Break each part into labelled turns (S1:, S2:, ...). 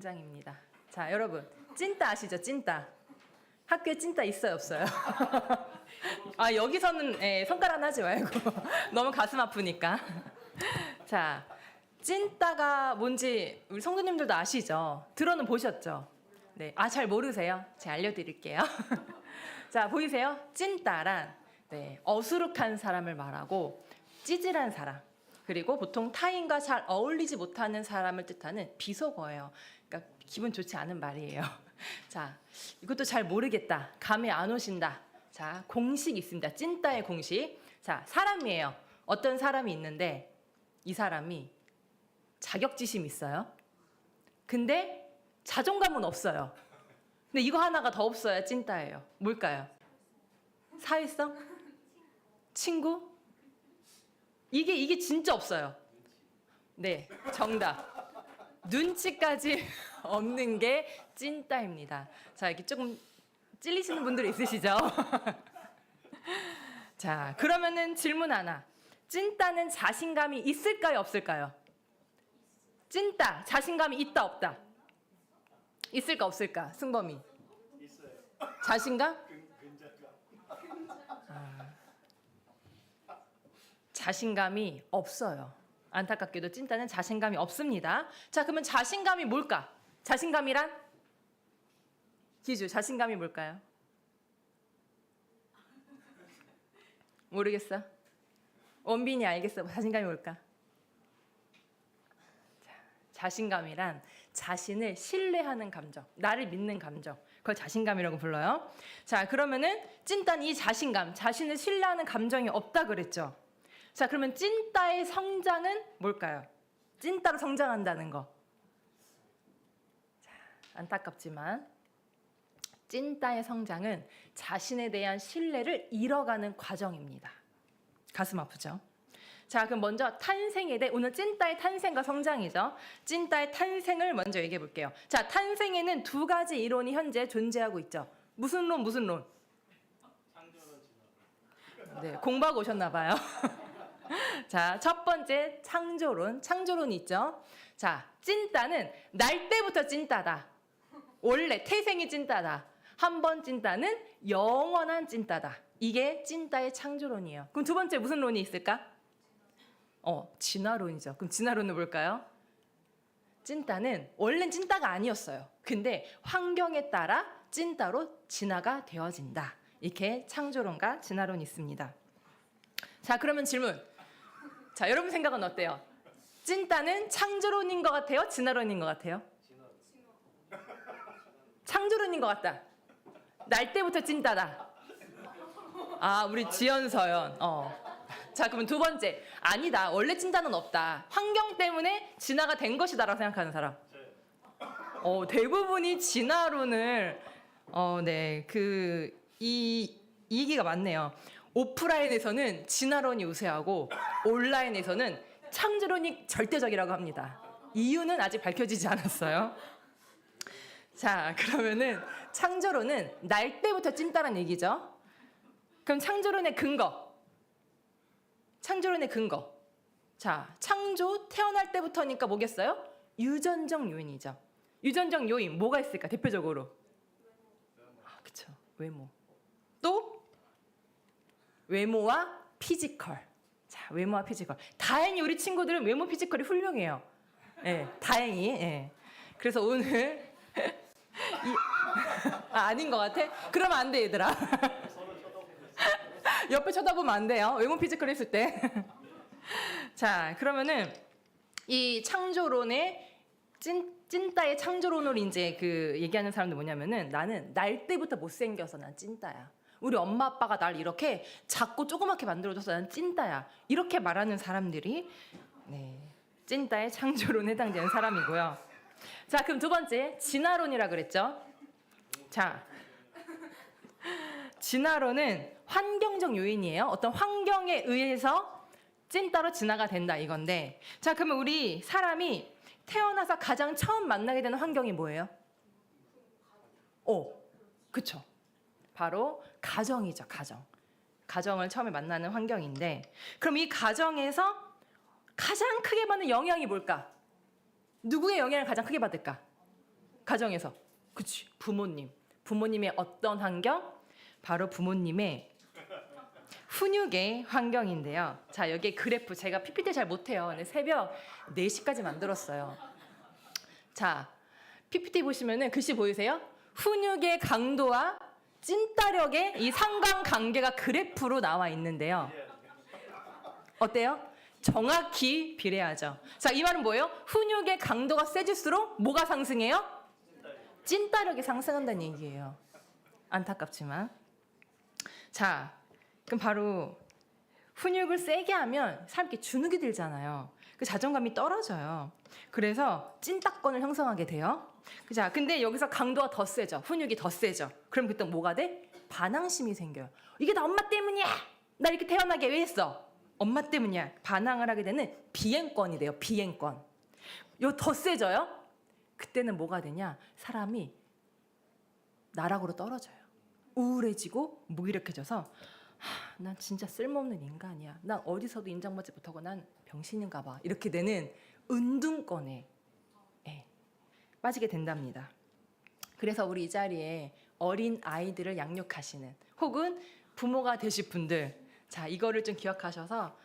S1: 장입니다. 자, 여러분, 찐따 아시죠? 찐따. 학교에 찐따 있어요, 없어요? 아, 여기서는 손가락 하지 말고 너무 가슴 아프니까. 자, 찐따가 뭔지 우리 성도님들도 아시죠? 들어는 보셨죠? 네, 잘 모르세요? 제가 알려드릴게요. 자, 보이세요? 찐따란 어수룩한 사람을 말하고 찌질한 사람, 그리고 보통 타인과 잘 어울리지 못하는 사람을 뜻하는 비속어예요. 그러니까 기분 좋지 않은 말이에요. 자, 이것도 잘 모르겠다, 감이 안 오신다. 자, 공식이 있습니다. 찐따의 공식. 자, 사람이에요. 어떤 사람이 있는데 이 사람이 자격지심이 있어요. 근데 자존감은 없어요. 근데 이거 하나가 더 없어야 찐따예요. 뭘까요? 사회성? 친구? 이게 진짜 없어요. 네, 정답. 눈치까지 없는 게 찐따입니다. 자, 이렇게 조금 찔리시는 분들 있으시죠? 자, 그러면은 질문 하나. 찐따는 자신감이 있을까요, 없을까요? 찐따, 자신감이 있다, 없다? 있을까, 없을까? 승범이.
S2: 있어요.
S1: 자신감?
S2: 근자감.
S1: 자신감이 없어요. 안타깝게도 찐따는 자신감이 없습니다. 자, 그러면 자신감이 뭘까? 자신감이란? 기주, 자신감이 뭘까요? 모르겠어? 원빈이 알겠어? 자신감이 뭘까? 자, 자신감이란 자신을 신뢰하는 감정, 나를 믿는 감정, 그걸 자신감이라고 불러요. 자, 그러면은 찐따는 이 자신감, 자신을 신뢰하는 감정이 없다 그랬죠. 자, 그러면 찐따의 성장은 뭘까요? 찐따로 성장한다는 거. 자, 안타깝지만 찐따의 성장은 자신에 대한 신뢰를 잃어가는 과정입니다. 가슴 아프죠? 자, 그럼 먼저 탄생에 대해, 오늘 찐따의 탄생과 성장이죠. 찐따의 탄생을 먼저 얘기해 볼게요. 자, 탄생에는 두 가지 이론이 현재 존재하고 있죠. 무슨 론, 무슨 론?
S2: 창조론 진화.
S1: 네, 공부하고 오셨나 봐요. 자, 첫 번째 창조론, 창조론이 있죠. 자, 찐따는 날 때부터 찐따다. 원래 태생이 찐따다. 한 번 찐따는 영원한 찐따다. 이게 찐따의 창조론이에요. 그럼 두 번째 무슨 론이 있을까? 진화론이죠. 그럼 진화론은 뭘까요? 찐따는 원래는 찐따가 아니었어요. 근데 환경에 따라 찐따로 진화가 되어진다. 이렇게 창조론과 진화론이 있습니다. 자, 그러면 질문. 자, 여러분 생각은 어때요? 찐따는 창조론인 것 같아요? 진화론인 것 같아요? 창조론인 것 같다. 날 때부터 찐따다. 아, 우리 지연서연. 자, 그러면 두 번째. 아니다. 원래 찐따는 없다. 환경 때문에 진화가 된 것이다라고 생각하는 사람. 대부분이 진화론을 네, 이 얘기가 맞네요. 오프라인에서는 진화론이 우세하고 온라인에서는 창조론이 절대적이라고 합니다. 이유는 아직 밝혀지지 않았어요. 자, 그러면은 창조론은 날 때부터 찐따란 얘기죠. 그럼 창조론의 근거. 창조론의 근거. 자, 창조 태어날 때부터니까 뭐겠어요? 유전적 요인이죠. 유전적 요인 뭐가 있을까? 대표적으로. 그쵸. 외모. 또 외모와 피지컬. 자, 외모와 피지컬. 다행히 우리 친구들은 외모 피지컬이 훌륭해요. 예, 다행히. 예. 그래서 오늘 아닌 것 같아? 그러면 안 돼, 얘들아. 옆에 쳐다보면 안 돼요. 외모 피지컬 했을 때. 자, 그러면은 이 창조론의 찐따의 창조론을 이제 얘기하는 사람들 뭐냐면은, 나는 날 때부터 못생겨서 난 찐따야. 우리 엄마 아빠가 날 이렇게 작고 조그맣게 만들어줘서 난 찐따야. 이렇게 말하는 사람들이 찐따의 창조론에 해당되는 사람이고요. 자, 그럼 두 번째 진화론이라 그랬죠. 자, 진화론은 환경적 요인이에요. 어떤 환경에 의해서 찐따로 진화가 된다 이건데, 자, 그러면 우리 사람이 태어나서 가장 처음 만나게 되는 환경이 뭐예요? 그쵸. 바로 가정이죠. 가정을 처음에 만나는 환경인데, 그럼 이 가정에서 가장 크게 받는 영향이 뭘까? 누구의 영향을 가장 크게 받을까? 가정에서. 그치, 부모님의 어떤 환경? 바로 부모님의 훈육의 환경인데요. 자, 여기에 그래프, 제가 PPT 잘 못해요. 근데 새벽 4시까지 만들었어요. 자, PPT 보시면은 글씨 보이세요? 훈육의 강도와 찐따력의 이 상관관계가 그래프로 나와 있는데요. 어때요? 정확히 비례하죠. 자, 이 말은 뭐예요? 훈육의 강도가 세질수록 뭐가 상승해요? 찐따력이 상승한다는 얘기예요. 안타깝지만. 자, 그럼 바로 훈육을 세게 하면 사람께 주눅이 들잖아요. 그 자존감이 떨어져요. 그래서 찐따권을 형성하게 돼요. 자, 근데 여기서 강도가 더 세죠. 훈육이 더 세죠. 그럼 그때 뭐가 돼? 반항심이 생겨요. 이게 다 엄마 때문이야. 나 이렇게 태어나게 왜 했어? 엄마 때문이야. 반항을 하게 되는 비행권이 돼요. 비행권. 이거 더 세져요. 그때는 뭐가 되냐? 사람이 나락으로 떨어져요. 우울해지고 무기력해져서 난 진짜 쓸모없는 인간이야. 난 어디서도 인정받지 못하고 난 병신인가 봐. 이렇게 되는 은둔권에 빠지게 된답니다. 그래서 우리 이 자리에 어린 아이들을 양육하시는 혹은 부모가 되실 분들, 자, 이거를 좀 기억하셔서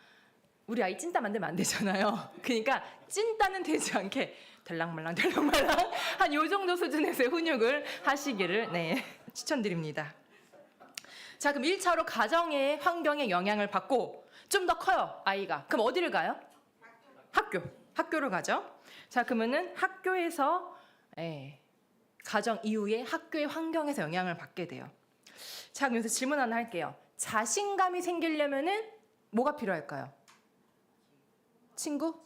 S1: 우리 아이 찐따 만들면 안 되잖아요. 그러니까 찐따는 되지 않게 덜랑말랑 한 요 정도 수준에서의 훈육을 하시기를 추천드립니다. 자, 그럼 1차로 가정의 환경의 영향을 받고 좀 더 커요, 아이가. 그럼 어디를 가요? 학교를 가죠. 자, 그러면은 학교에서 가정 이후에 학교의 환경에서 영향을 받게 돼요. 자, 그래서 질문 하나 할게요. 자신감이 생기려면은 뭐가 필요할까요? 친구?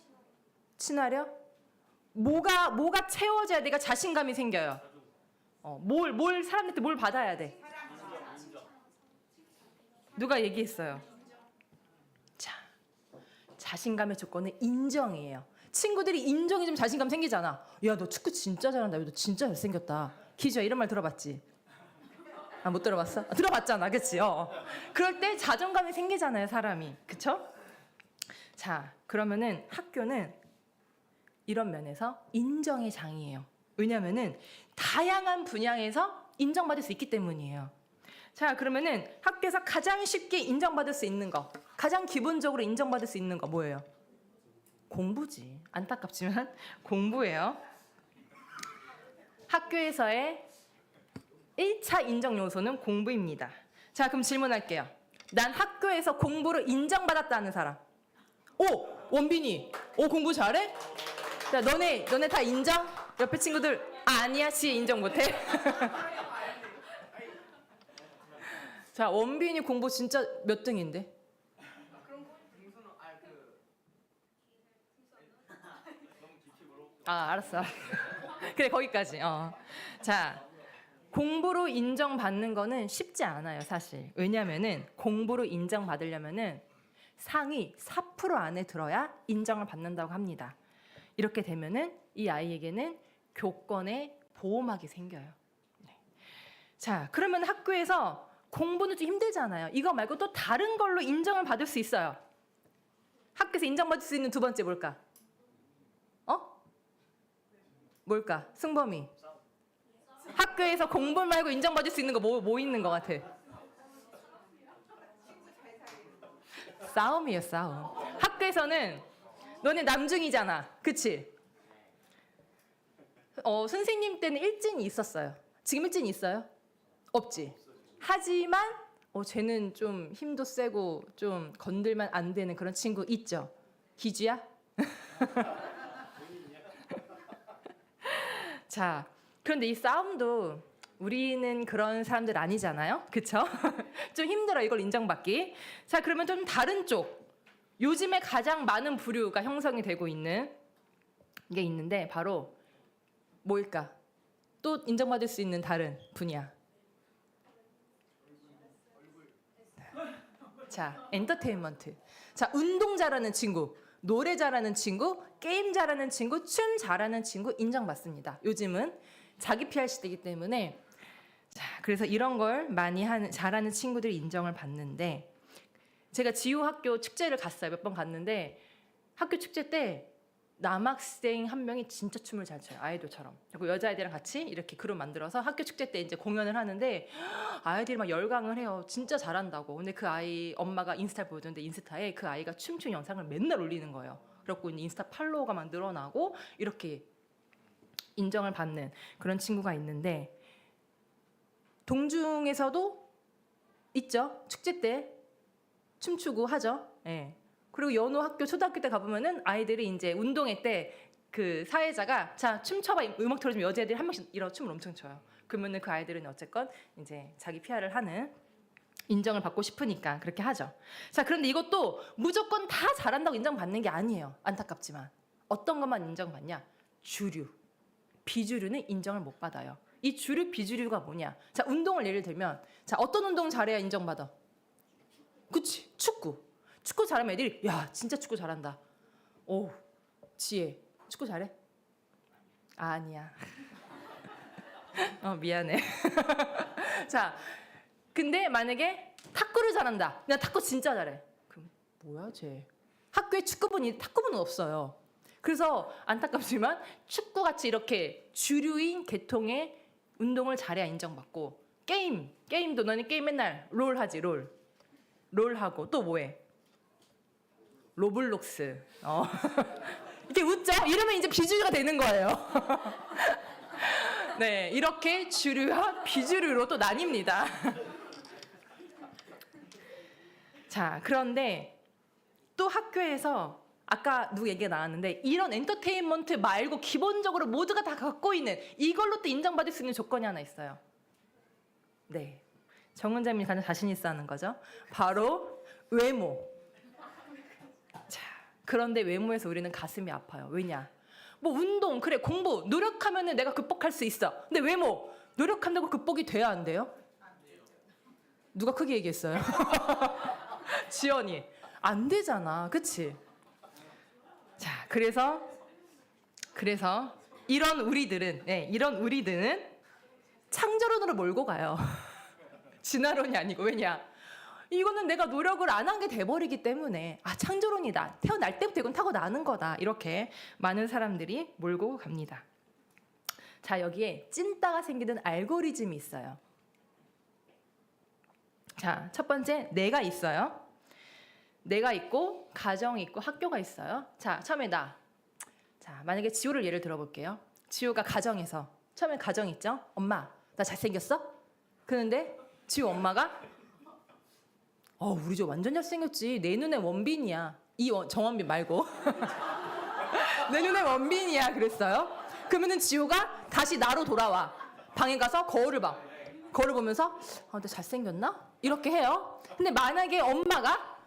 S1: 친화력? 뭐가 채워져야 내가 자신감이 생겨요? 뭘 사람들한테 뭘 받아야 돼? 누가 얘기했어요? 자, 자신감의 조건은 인정이에요. 친구들이 인정이 좀 자신감 생기잖아. 야, 너 축구 진짜 잘한다. 야, 너 진짜 잘생겼다. 기주야, 이런 말 들어봤지? 아, 못 들어봤어? 들어봤잖아, 그치? 그럴 때 자존감이 생기잖아요, 사람이. 그쵸? 자, 그러면은 학교는 이런 면에서 인정의 장이에요. 왜냐면은 다양한 분야에서 인정받을 수 있기 때문이에요. 자, 그러면은 학교에서 가장 쉽게 인정받을 수 있는 거, 가장 기본적으로 인정받을 수 있는 거 뭐예요? 공부지. 안타깝지만 공부예요. 학교에서의 1차 인정 요소는 공부입니다. 자, 그럼 질문할게요. 난 학교에서 공부를 인정받았다는 사람. 오, 원빈이. 오, 공부 잘해? 자, 너네 다 인정? 옆에 친구들 아니야, 씨 인정 못해. 자, 원빈이 공부 진짜 몇 등인데? 아, 알았어. 그래, 거기까지. 자, 공부로 인정받는 거는 쉽지 않아요, 사실. 왜냐면은 공부로 인정받으려면은 상위 4% 안에 들어야 인정을 받는다고 합니다. 이렇게 되면은 이 아이에게는 교권의 보호막이 생겨요. 자, 그러면 학교에서 공부는 좀 힘들잖아요. 이거 말고 또 다른 걸로 인정을 받을 수 있어요. 학교에서 인정받을 수 있는 두 번째 뭘까? 뭘까? 승범이. 학교에서 공부 말고 인정받을 수 있는 거 뭐 있는 것 같아? 싸움이에요, 싸움. 학교에서는 너네 남중이잖아, 그치? 선생님 때는 일진이 있었어요. 지금 일진이 있어요? 없지. 하지만 쟤는 좀 힘도 세고 좀 건들면 안 되는 그런 친구 있죠. 기주야? 자, 그런데 이 싸움도 우리는 그런 사람들 아니잖아요, 그쵸? 좀 힘들어 이걸 인정받기. 자, 그러면 좀 다른 쪽, 요즘에 가장 많은 부류가 형성이 되고 있는 게 있는데 바로 뭘까? 또 인정받을 수 있는 다른 분야. 자, 엔터테인먼트. 자, 운동 잘하는 친구, 노래 잘하는 친구, 게임 잘하는 친구, 춤 잘하는 친구 인정받습니다. 요즘은 자기 PR 시대이기 때문에. 자, 그래서 이런 걸 많이 잘하는 친구들이 인정을 받는데, 제가 지우 학교 축제를 갔어요. 몇 번 갔는데 학교 축제 때 남학생 한 명이 진짜 춤을 잘 춰요. 아이돌처럼. 그리고 여자아이들이랑 같이 이렇게 그룹 만들어서 학교 축제 때 이제 공연을 하는데 아이들이 막 열광을 해요. 진짜 잘한다고. 근데 그 아이 엄마가 인스타 보여줬는데 인스타에 그 아이가 춤춘 영상을 맨날 올리는 거예요. 그래갖고 이제 인스타 팔로워가 막 늘어나고 이렇게 인정을 받는 그런 친구가 있는데 동중에서도 있죠. 축제 때 춤추고 하죠. 예. 그리고 연호 학교 초등학교 때 가보면은 아이들이 이제 운동회 때 그 사회자가 자 춤춰봐 음악 틀어주면 여자애들이 한 명씩 이런 춤을 엄청 춰요. 그러면은 그 아이들은 어쨌건 이제 자기 PR을 하는 인정을 받고 싶으니까 그렇게 하죠. 자 그런데 이것도 무조건 다 잘한다고 인정받는 게 아니에요. 안타깝지만 어떤 것만 인정받냐? 주류, 비주류는 인정을 못 받아요. 이 주류, 비주류가 뭐냐? 자 운동을 예를 들면 자 어떤 운동 잘해야 인정받아? 그치 축구. 축구 잘하면 애들이 야 진짜 축구 잘한다. 오 지혜 축구 잘해? 아니야. 미안해. 자 근데 만약에 탁구를 잘한다. 나 탁구 진짜 잘해. 그럼 뭐야 쟤? 학교에 탁구부는 없어요. 그래서 안타깝지만 축구같이 이렇게 주류인 계통의 운동을 잘해야 인정받고 게임도 너는 게임 맨날 롤 하지 롤 하고 또 뭐해? 로블록스. 이렇게 웃죠? 이러면 이제 비주류가 되는 거예요. 네, 이렇게 주류와 비주류로 또 나뉩니다. 자, 그런데 또 학교에서 아까 누구 얘기가 나왔는데 이런 엔터테인먼트 말고 기본적으로 모두가 다 갖고 있는 이걸로 또 인정받을 수 있는 조건이 하나 있어요. 네, 정은자님이 가장 자신 있어 하는 거죠. 바로 외모. 자, 그런데 외모에서 우리는 가슴이 아파요. 왜냐? 뭐 운동, 그래 공부, 노력하면은 내가 극복할 수 있어. 근데 외모, 노력한다고 극복이 돼야 안 돼요? 누가 크게 얘기했어요? 지연이. 안 되잖아. 그치? 자, 그래서 이런 우리들은 창조론으로 몰고 가요. 진화론이 아니고. 왜냐? 이거는 내가 노력을 안 한 게 돼버리기 때문에 창조론이다. 태어날 때부터 이건 타고 나는 거다. 이렇게 많은 사람들이 몰고 갑니다. 자, 여기에 찐따가 생기는 알고리즘이 있어요. 자, 첫 번째 내가 있어요. 내가 있고 가정이 있고 학교가 있어요. 자, 처음에 자, 만약에 지호를 예를 들어볼게요. 지호가 가정에서 처음에 가정 있죠? 엄마, 나 잘생겼어? 그런데 지호 엄마가 우리 저 완전 잘생겼지. 내 눈에 원빈이야. 정원빈 말고. 내 눈에 원빈이야. 그랬어요. 그러면은 지호가 다시 나로 돌아와. 방에 가서 거울을 봐. 거울을 보면서 나 잘생겼나? 이렇게 해요. 근데 만약에 엄마가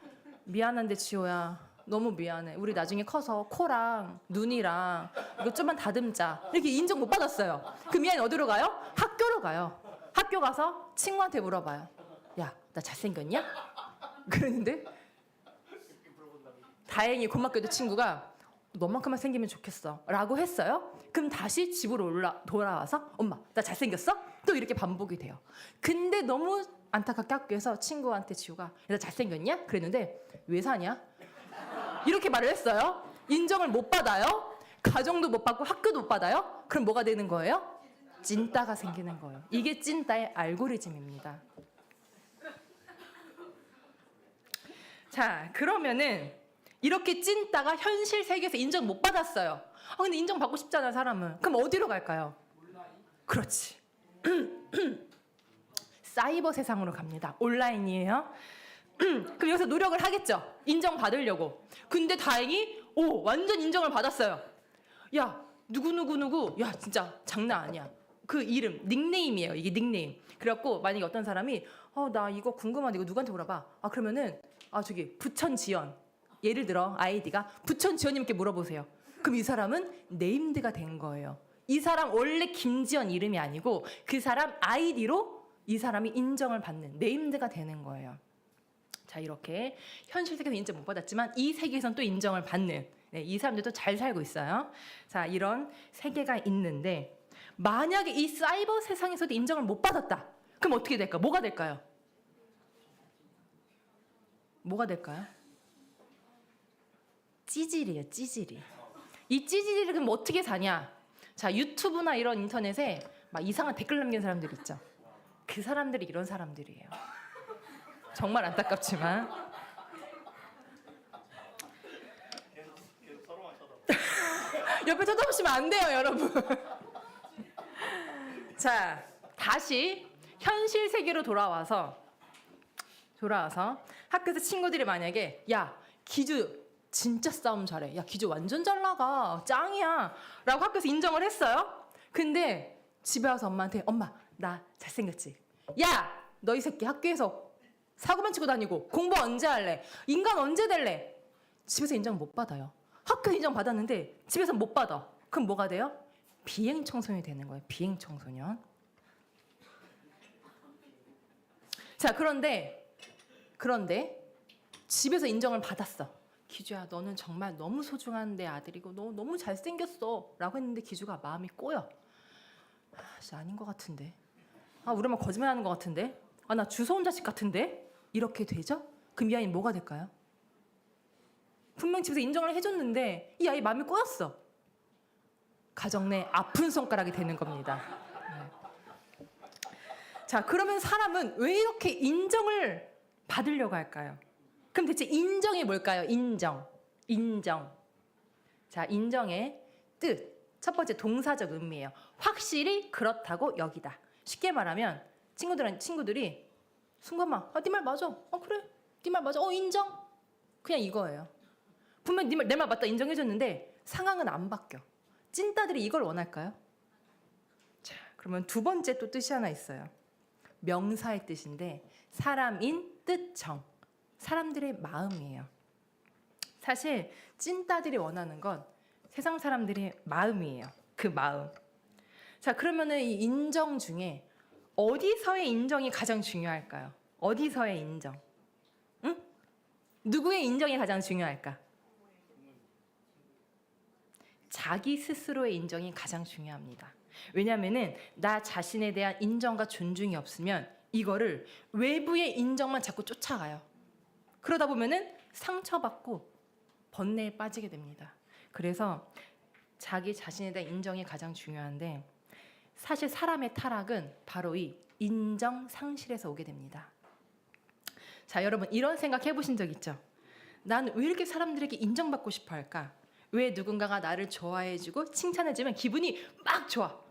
S1: 미안한데 지호야. 너무 미안해. 우리 나중에 커서 코랑 눈이랑 이거 좀만 다듬자. 이렇게 인정 못 받았어요. 그 미안해 어디로 가요? 학교로 가요. 학교 가서 친구한테 물어봐요. 야, 나 잘생겼냐? 그랬는데 다행히 고맙게도 친구가 너만큼만 생기면 좋겠어 라고 했어요. 그럼 다시 집으로 돌아와서 엄마 나 잘생겼어? 또 이렇게 반복이 돼요. 근데 너무 안타깝게 학교에서 친구한테 지우가 나 잘생겼냐? 그랬는데 왜 사냐? 이렇게 말을 했어요. 인정을 못 받아요. 가정도 못 받고 학교도 못 받아요. 그럼 뭐가 되는 거예요? 찐따가 생기는 거예요. 이게 찐따의 알고리즘입니다. 자, 그러면은 이렇게 찐따가 현실 세계에서 인정 못 받았어요. 근데 인정받고 싶잖아, 사람은. 그럼 어디로 갈까요? 그렇지. 사이버 세상으로 갑니다. 온라인이에요. 그럼 여기서 노력을 하겠죠. 인정받으려고. 근데 다행히 완전 인정을 받았어요. 야, 누구 야, 진짜 장난 아니야. 그 이름, 닉네임이에요. 이게 닉네임. 그래갖고 만약에 어떤 사람이 나 이거 궁금한데 이거 누구한테 물어봐. 그러면은 저기 부천지연. 예를 들어 아이디가 부천지연님께 물어보세요. 그럼 이 사람은 네임드가 된 거예요. 이 사람 원래 김지연 이름이 아니고 그 사람 아이디로 이 사람이 인정을 받는 네임드가 되는 거예요. 자, 이렇게 현실 세계에서 인정 못 받았지만 이 세계에서는 또 인정을 받는 이 사람들도 잘 살고 있어요. 자, 이런 세계가 있는데 만약에 이 사이버 세상에서도 인정을 못 받았다. 그럼 어떻게 될까? 뭐가 될까요? 뭐가 될까요? 찌질이에요, 찌질이. 이 찌질이를 그럼 어떻게 사냐? 자, 유튜브나 이런 인터넷에 막 이상한 댓글 남기는 사람들 있죠. 그 사람들이 이런 사람들이에요. 정말 안타깝지만.
S2: 계속 서로만 쳐다.
S1: 옆에 쳐다보시면 안 돼요, 여러분. 자, 다시 현실 세계로 돌아와서 학교에서 친구들이 만약에 야, 기주 진짜 싸움 잘해. 야, 기주 완전 잘 나가. 짱이야. 라고 학교에서 인정을 했어요. 근데 집에 와서 엄마한테 엄마, 나 잘생겼지? 야, 너 이 새끼 학교에서 사고만 치고 다니고 공부 언제 할래? 인간 언제 될래? 집에서 인정 못 받아요. 학교에서 인정 받았는데 집에서 못 받아. 그럼 뭐가 돼요? 비행 청소년이 되는 거예요. 비행 청소년. 자, 그런데 집에서 인정을 받았어. 기주야, 너는 정말 너무 소중한 내 아들이고 너 너무 잘생겼어 라고 했는데 기주가 마음이 꼬여. 진짜 아닌 것 같은데. 우리 엄마 거짓말하는 것 같은데. 나 주워온 자식 같은데. 이렇게 되죠? 그럼 이 아이는 뭐가 될까요? 분명 집에서 인정을 해줬는데 이 아이 마음이 꼬였어. 가정 내 아픈 손가락이 되는 겁니다. 네. 자, 그러면 사람은 왜 이렇게 인정을 받으려고 할까요? 그럼 대체 인정이 뭘까요? 인정. 자, 인정의 뜻. 첫 번째 동사적 의미예요. 확실히 그렇다고 여기다. 쉽게 말하면 친구들이 순간만 네 말 맞아. 그래. 네 말 맞아. 인정. 그냥 이거예요. 분명 내 말 맞다 인정해줬는데 상황은 안 바뀌어. 찐따들이 이걸 원할까요? 자, 그러면 두 번째 또 뜻이 하나 있어요. 명사의 뜻인데 사람인 뜻정. 사람들의 마음이에요. 사실 찐따들이 원하는 건 세상 사람들의 마음이에요. 그 마음. 자, 그러면은 이 인정 중에 어디서의 인정이 가장 중요할까요? 어디서의 인정? 응? 누구의 인정이 가장 중요할까? 자기 스스로의 인정이 가장 중요합니다. 왜냐하면은 나 자신에 대한 인정과 존중이 없으면 이거를 외부의 인정만 자꾸 쫓아가요. 그러다 보면은 상처받고 번뇌에 빠지게 됩니다. 그래서 자기 자신에 대한 인정이 가장 중요한데 사실 사람의 타락은 바로 이 인정 상실에서 오게 됩니다. 자, 여러분 이런 생각 해보신 적 있죠? 난 왜 이렇게 사람들에게 인정받고 싶어 할까? 왜 누군가가 나를 좋아해주고 칭찬해주면 기분이 막 좋아.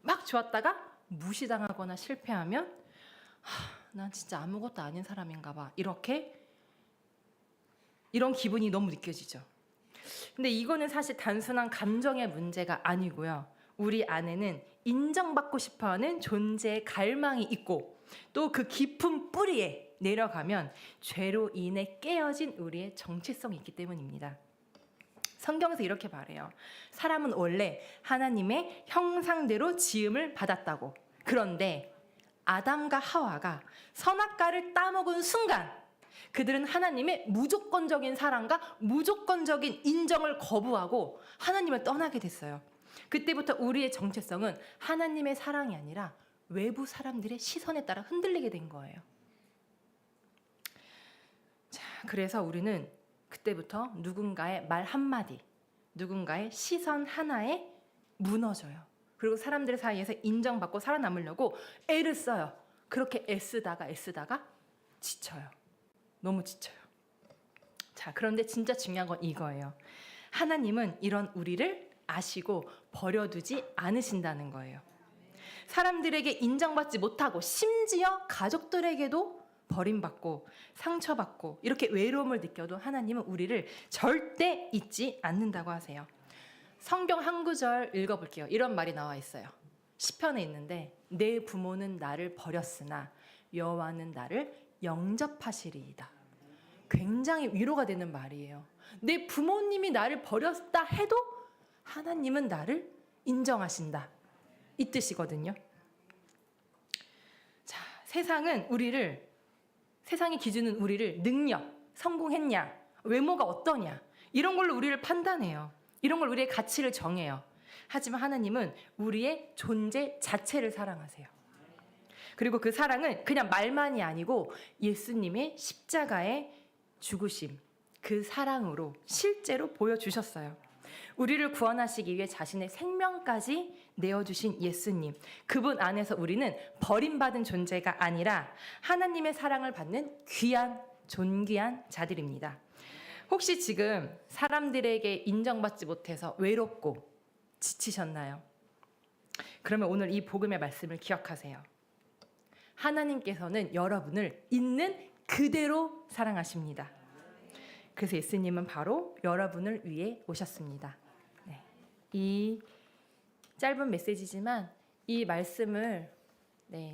S1: 막 좋았다가 무시당하거나 실패하면 난 진짜 아무것도 아닌 사람인가 봐. 이런 기분이 너무 느껴지죠. 근데 이거는 사실 단순한 감정의 문제가 아니고요. 우리 안에는 인정받고 싶어하는 존재의 갈망이 있고 또 그 깊은 뿌리에 내려가면 죄로 인해 깨어진 우리의 정체성이 있기 때문입니다. 성경에서 이렇게 말해요. 사람은 원래 하나님의 형상대로 지음을 받았다고. 그런데 아담과 하와가 선악과를 따먹은 순간 그들은 하나님의 무조건적인 사랑과 무조건적인 인정을 거부하고 하나님을 떠나게 됐어요. 그때부터 우리의 정체성은 하나님의 사랑이 아니라 외부 사람들의 시선에 따라 흔들리게 된 거예요. 자, 그래서 우리는 그때부터 누군가의 말 한마디, 누군가의 시선 하나에 무너져요. 그리고 사람들 사이에서 인정받고 살아남으려고 애를 써요. 그렇게 애쓰다가 지쳐요. 너무 지쳐요. 자, 그런데 진짜 중요한 건 이거예요. 하나님은 이런 우리를 아시고 버려두지 않으신다는 거예요. 사람들에게 인정받지 못하고 심지어 가족들에게도 버림받고 상처받고 이렇게 외로움을 느껴도 하나님은 우리를 절대 잊지 않는다고 하세요. 성경 한 구절 읽어볼게요. 이런 말이 나와 있어요. 시편에 있는데 내 부모는 나를 버렸으나 여호와는 나를 영접하시리이다. 굉장히 위로가 되는 말이에요. 내 부모님이 나를 버렸다 해도 하나님은 나를 인정하신다. 이 뜻이거든요. 자, 세상의 기준은 우리를 능력, 성공했냐, 외모가 어떠냐 이런 걸로 우리를 판단해요. 이런 걸 우리의 가치를 정해요. 하지만 하나님은 우리의 존재 자체를 사랑하세요. 그리고 그 사랑은 그냥 말만이 아니고 예수님의 십자가의 죽으심, 그 사랑으로 실제로 보여주셨어요. 우리를 구원하시기 위해 자신의 생명까지 내어주신 예수님. 그분 안에서 우리는 버림받은 존재가 아니라 하나님의 사랑을 받는 귀한, 존귀한 자들입니다. 혹시 지금 사람들에게 인정받지 못해서 외롭고 지치셨나요? 그러면 오늘 이 복음의 말씀을 기억하세요. 하나님께서는 여러분을 있는 그대로 사랑하십니다. 그래서 예수님은 바로 여러분을 위해 오셨습니다. 네. 이 짧은 메시지지만 이 말씀을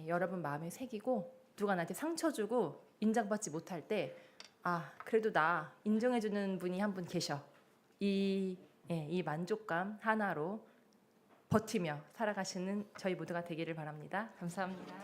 S1: 여러분 마음에 새기고 누가 나한테 상처 주고 인정받지 못할 때 그래도 나 인정해주는 분이 한 분 계셔. 이 만족감 하나로 버티며 살아가시는 저희 모두가 되기를 바랍니다. 감사합니다.